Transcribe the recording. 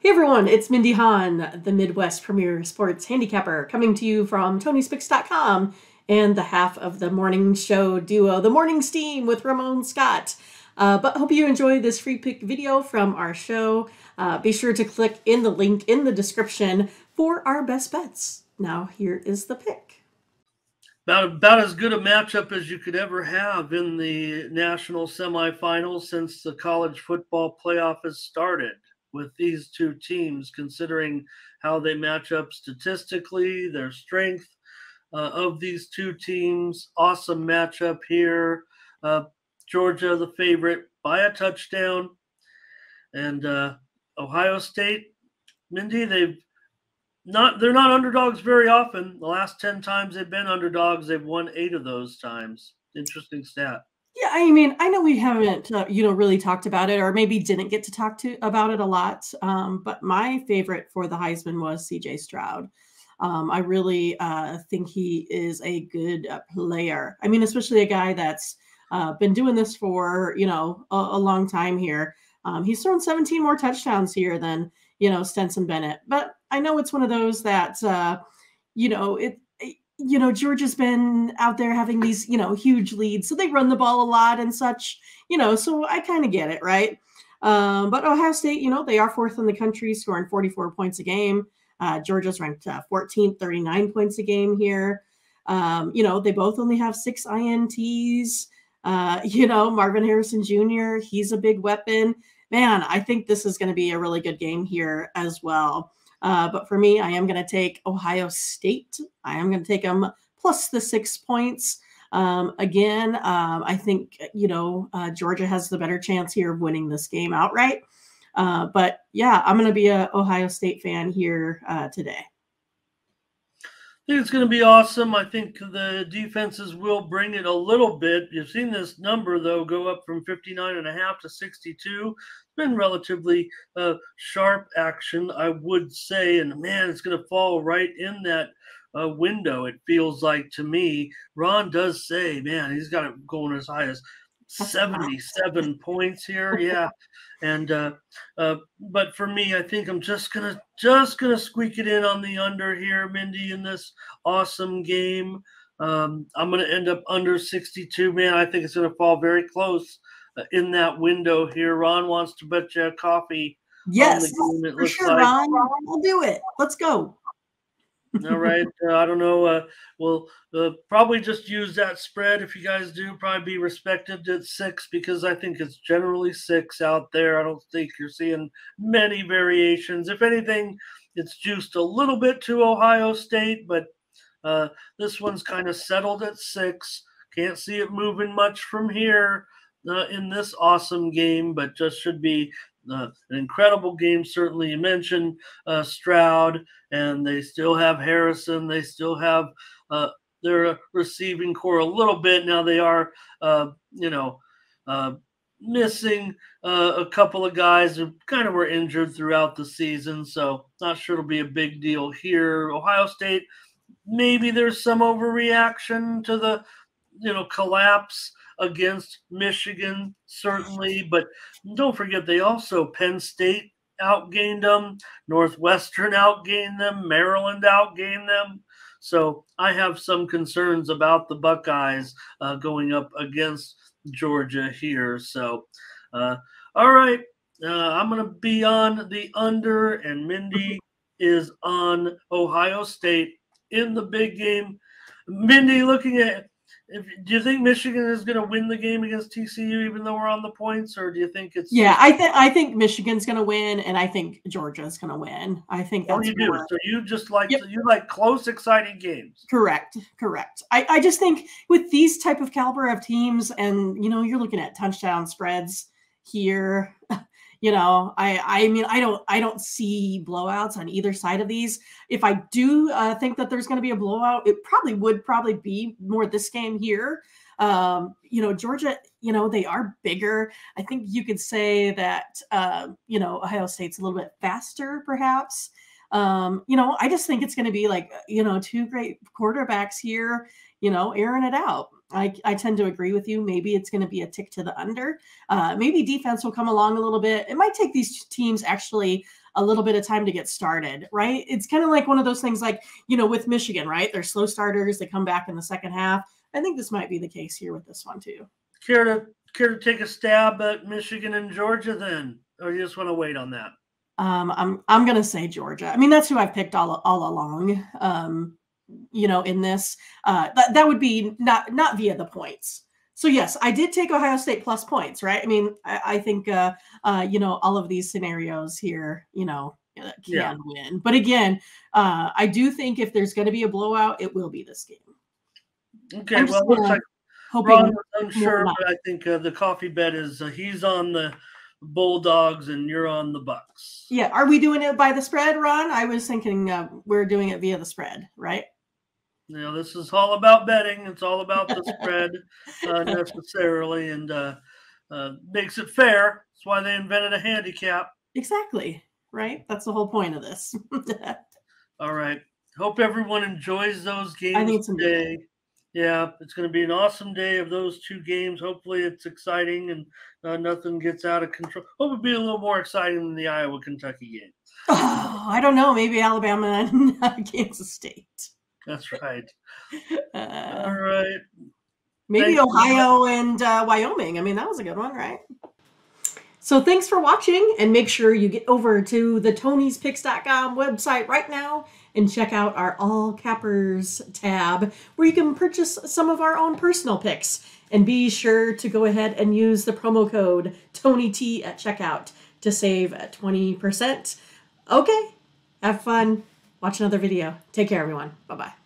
Hey everyone, it's Mindy Hahne, the Midwest premier sports handicapper, coming to you from TonySpix.com and the half of the morning show duo, The Morning Steam with Ramon Scott. But hope you enjoy this free pick video from our show. Be sure to click in the link in the description for our best bets. Now here is the pick. About as good a matchup as you could ever have in the national semifinals since the college football playoff has started, with these two teams, considering how they match up statistically, their strength of these two teams. Awesome matchup here. Georgia, the favorite, by a touchdown. And Ohio State, Mindy, they're not underdogs very often. The last 10 times they've been underdogs, they've won 8 of those times. Interesting stat. Yeah, I mean, I know we haven't, really talked about it, or maybe didn't get to talk about it a lot. But my favorite for the Heisman was C.J. Stroud. I really think he is a good player. I mean, especially a guy that's been doing this for a long time here. He's thrown 17 more touchdowns here than Stenson Bennett. But I know it's one of those that Georgia's been out there having these, huge leads. So they run the ball a lot and such, so I kind of get it, right? But Ohio State, they are fourth in the country, scoring 44 points a game. Georgia's ranked 14th, 39 points a game here. They both only have 6 INTs. Marvin Harrison Jr., he's a big weapon. Man, I think this is going to be a really good game here as well. But for me, I am going to take Ohio State. I am going to take them plus the 6 points. I think, Georgia has the better chance here of winning this game outright. But yeah, I'm going to be an Ohio State fan here today. I think it's going to be awesome. I think the defenses will bring it a little bit. You've seen this number, though, go up from 59.5 to 62. It's been relatively sharp action, I would say. And, man, it's going to fall right in that window, it feels like to me. Ron does say, man, he's got it going as high as 77 points here. Yeah. And but for me, I think I'm just gonna squeak it in on the under here, Mindy, in this awesome game. I'm gonna end up under 62. Man, I think it's gonna fall very close in that window here. Ron wants to bet you a coffee. Yes, on the game, for sure, like. Ron. We'll do it. Let's go. All right. I don't know. We'll probably just use that spread. If you guys do, probably be respected at 6, because I think it's generally 6 out there. I don't think you're seeing many variations. If anything, it's juiced a little bit to Ohio State, but this one's kind of settled at 6. Can't see it moving much from here in this awesome game, but just should be an incredible game. Certainly, you mentioned Stroud, and they still have Harrison. They still have their receiving core a little bit. Now they are, missing a couple of guys who kind of were injured throughout the season. So not sure it'll be a big deal here. Ohio State, maybe there's some overreaction to the, collapse against Michigan, certainly. But don't forget, they also, Penn State outgained them, Northwestern outgained them, Maryland outgained them. So I have some concerns about the Buckeyes going up against Georgia here. So, all right, I'm going to be on the under, and Mindy is on Ohio State in the big game. Mindy, looking at, do you think Michigan is going to win the game against TCU, even though we're on the points, or do you think it's? Yeah, I think Michigan's going to win, and I think Georgia's going to win. I think that's. Oh, you do. So you just like you like close, exciting games. Correct. I just think with these type of caliber of teams, and you're looking at touchdown spreads here. I mean, I don't see blowouts on either side of these. If I do think that there's going to be a blowout, it would be more this game here. Georgia, they are bigger. I think you could say that, Ohio State's a little bit faster, perhaps. I just think it's going to be like, two great quarterbacks here, airing it out. I tend to agree with you. Maybe it's going to be a tick to the under. Maybe defense will come along a little bit. It might take these teams actually a little bit of time to get started, right? It's kind of like one of those things like, with Michigan, right? They're slow starters. They come back in the second half. I think this might be the case here with this one too. Care to take a stab at Michigan and Georgia then, or you just want to wait on that? I'm gonna say Georgia. I mean, that's who I've picked all along. In this, that would be not via the points. So yes, I did take Ohio State plus points, right? I mean, I think all of these scenarios here, can win. But again, I do think if there's going to be a blowout, it will be this game. Okay, well, it looks like Ron was unsure, but I think the coffee bet is he's on the Bulldogs and you're on the Bucks. Yeah, are we doing it by the spread, Ron? I was thinking we're doing it via the spread, right? This is all about betting. It's all about the spread necessarily, and makes it fair. That's why they invented a handicap. Exactly, right? That's the whole point of this. All right. Hope everyone enjoys those games I think today. Yeah, it's going to be an awesome day of those two games. Hopefully it's exciting and nothing gets out of control. Hope it'll be a little more exciting than the Iowa-Kentucky game. Oh, I don't know. Maybe Alabama and Kansas State. That's right. All right. Maybe Ohio and Wyoming. I mean, that was a good one, right? So thanks for watching, and make sure you get over to the Tony'sPicks.com website right now and check out our All Cappers tab where you can purchase some of our own personal picks. And be sure to go ahead and use the promo code TonyT at checkout to save 20%. Okay, have fun. Watch another video. Take care, everyone. Bye-bye.